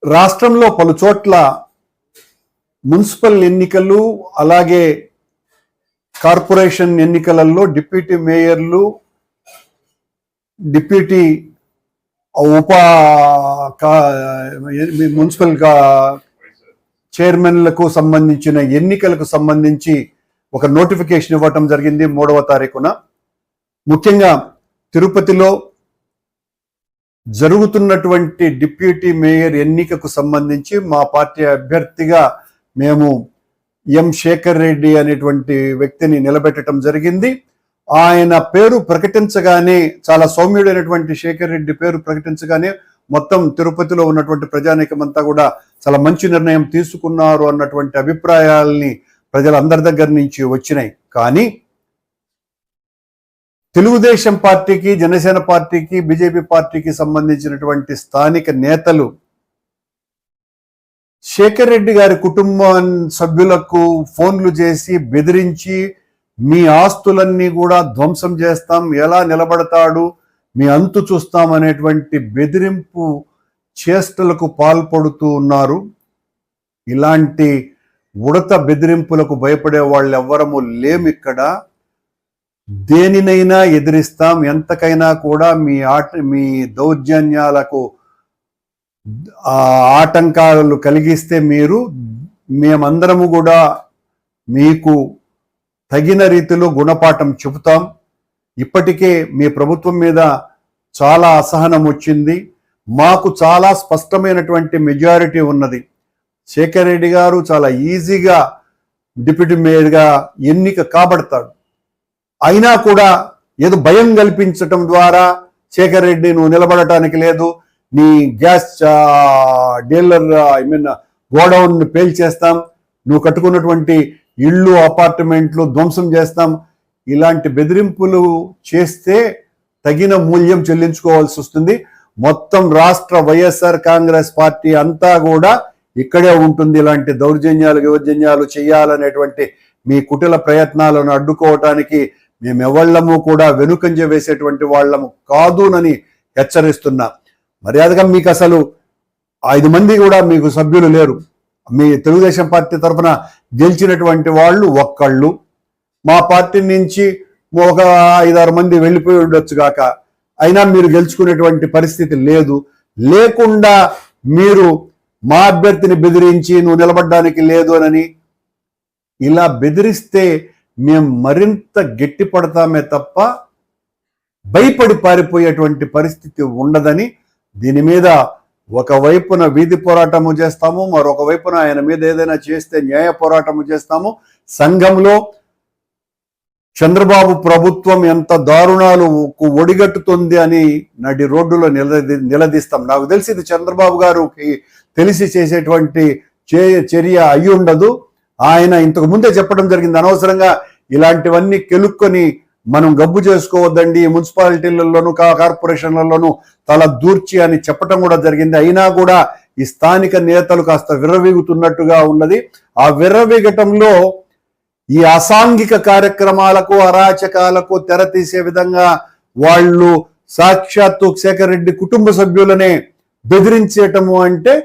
రాష్ట్రంలో పలు చోట్ల మున్సిపల్ ఎన్నికలు అలాగే కార్పొరేషన్ ఎన్నికలలో డిప్యూటీ మేయర్లు, డిప్యూటీ మున్సిపల్ చైర్మన్లకు సంబంధించిన ఎన్నికలకు సంబంధించి ఒక నోటిఫికేషన్ ఇవ్వటం జరిగింది 3వ తారీఖున. ముఖ్యంగా తిరుపతిలో జరుగుతున్నటువంటి డిప్యూటీ మేయర్ ఎన్నికకు సంబంధించి మా పార్టీ అభ్యర్థిగా మేము ఎం శేఖర్ రెడ్డి అనేటువంటి వ్యక్తిని నిలబెట్టడం జరిగింది. ఆయన పేరు ప్రకటించగానే, చాలా సౌమ్యుడైనటువంటి శేఖర్ రెడ్డి పేరు ప్రకటించగానే మొత్తం తిరుపతిలో ఉన్నటువంటి ప్రజానీకమంతా కూడా చాలా మంచి నిర్ణయం తీసుకున్నారు అన్నటువంటి అభిప్రాయాల్ని ప్రజలందరి దగ్గర నుంచి వచ్చినాయి. కానీ తెలుగుదేశం పార్టీకి, జనసేన పార్టీకి, బీజేపీ పార్టీకి సంబంధించినటువంటి స్థానిక నేతలు శేఖర్ రెడ్డి గారి కుటుంబ సభ్యులకు ఫోన్లు చేసి బెదిరించి మీ ఆస్తులన్నీ కూడా ధ్వంసం చేస్తాం, ఎలా నిలబడతాడు, మీ అంతు చూస్తాం అనేటువంటి బెదిరింపు చేష్టలకు పాల్పడుతూ ఉన్నారు. ఇలాంటి ఉడత బెదిరింపులకు భయపడే వాళ్ళు ఎవ్వరము లేమిక్కడ. దేనినైనా ఎదిరిస్తాం, ఎంతకైనా కూడా మీ దౌర్జన్యాలకు ఆటంకాలు కలిగిస్తే మేమందరము కూడా మీకు తగిన రీతిలో గుణపాఠం చెబుతాం. ఇప్పటికే మీ ప్రభుత్వం మీద చాలా అసహనం వచ్చింది, మాకు చాలా స్పష్టమైనటువంటి మెజారిటీ ఉన్నది. శేఖర్ రెడ్డి గారు చాలా ఈజీగా డిప్యూటీ మేయర్గా ఎన్నిక కాబడతాడు. అయినా కూడా ఏదో భయం కల్పించటం ద్వారా శేఖర్ రెడ్డి నువ్వు నిలబడటానికి లేదు, నీ గ్యాస్ డీలర్ గోడౌన్ పేల్చేస్తాం, నువ్వు కట్టుకున్నటువంటి ఇళ్ళు అపార్ట్మెంట్లు ధ్వంసం చేస్తాం, ఇలాంటి బెదిరింపులు చేస్తే తగిన మూల్యం చెల్లించుకోవాల్సి వస్తుంది. మొత్తం రాష్ట్ర వైఎస్ఆర్ కాంగ్రెస్ పార్టీ అంతా కూడా ఇక్కడే ఉంటుంది. ఇలాంటి దౌర్జన్యాలు చేయాలనేటువంటి మీ కుటిల ప్రయత్నాలను అడ్డుకోవటానికి మేమెవళ్ళము కూడా వెనుకంజ వేసేటువంటి వాళ్ళము కాదునని హెచ్చరిస్తున్నా. మర్యాదగా మీకు అసలు 5 మంది కూడా మీకు సభ్యులు లేరు. మీ తెలుగుదేశం పార్టీ తరఫున గెలిచినటువంటి వాళ్ళు ఒక్కళ్ళు, మా పార్టీ నుంచి ఒక 5-6 మంది వెళ్ళిపోయి ఉండొచ్చు కాక, అయినా మీరు గెలుచుకునేటువంటి పరిస్థితి లేదు. లేకుండా మీరు మా అభ్యర్థిని బెదిరించి నువ్వు నిలబడడానికి లేదు అని ఇలా బెదిరిస్తే మేము మరింత గట్టి పడతామే తప్ప భయపడి పారిపోయేటువంటి పరిస్థితి ఉండదని, దీని మీద ఒకవైపున వీధి పోరాటము చేస్తాము, మరొక వైపున ఆయన మీద ఏదైనా చేస్తే న్యాయ పోరాటము చేస్తాము. సంఘంలో చంద్రబాబు ప్రభుత్వం ఎంత దారుణాలు ఒడిగట్టుతుంది అని నడి రోడ్డులో నిలదీస్తాం. నాకు తెలిసి ఇది చంద్రబాబు గారికి తెలిసి చేసేటువంటి చర్య అయి ఉండదు. ఆయన ఇంతకు ముందే చెప్పడం జరిగింది, అనవసరంగా ఇలాంటివన్నీ కెలుక్కొని మనం గబ్బు చేసుకోవద్దండి, మున్సిపాలిటీలలోనూ కార్పొరేషన్లలోనూ తల దూర్చి అని చెప్పటం కూడా జరిగింది. అయినా కూడా ఈ స్థానిక నేతలు కాస్త విర్రవీగుతున్నట్టుగా ఉన్నది. ఆ విర్రవీగటంలో ఈ అసాంఘిక కార్యక్రమాలకు, అరాచకాలకు తెరతీసే విధంగా వాళ్ళు సాక్షాత్తు శేఖర్ రెడ్డి కుటుంబ సభ్యులనే బెదిరించేయటము అంటే,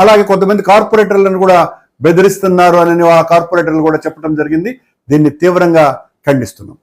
అలాగే కొంతమంది కార్పొరేటర్లను కూడా బెదిరిస్తున్నారు అని ఆ కార్పొరేటర్లు కూడా చెప్పడం జరిగింది. దీన్ని తీవ్రంగా ఖండిస్తున్నాం.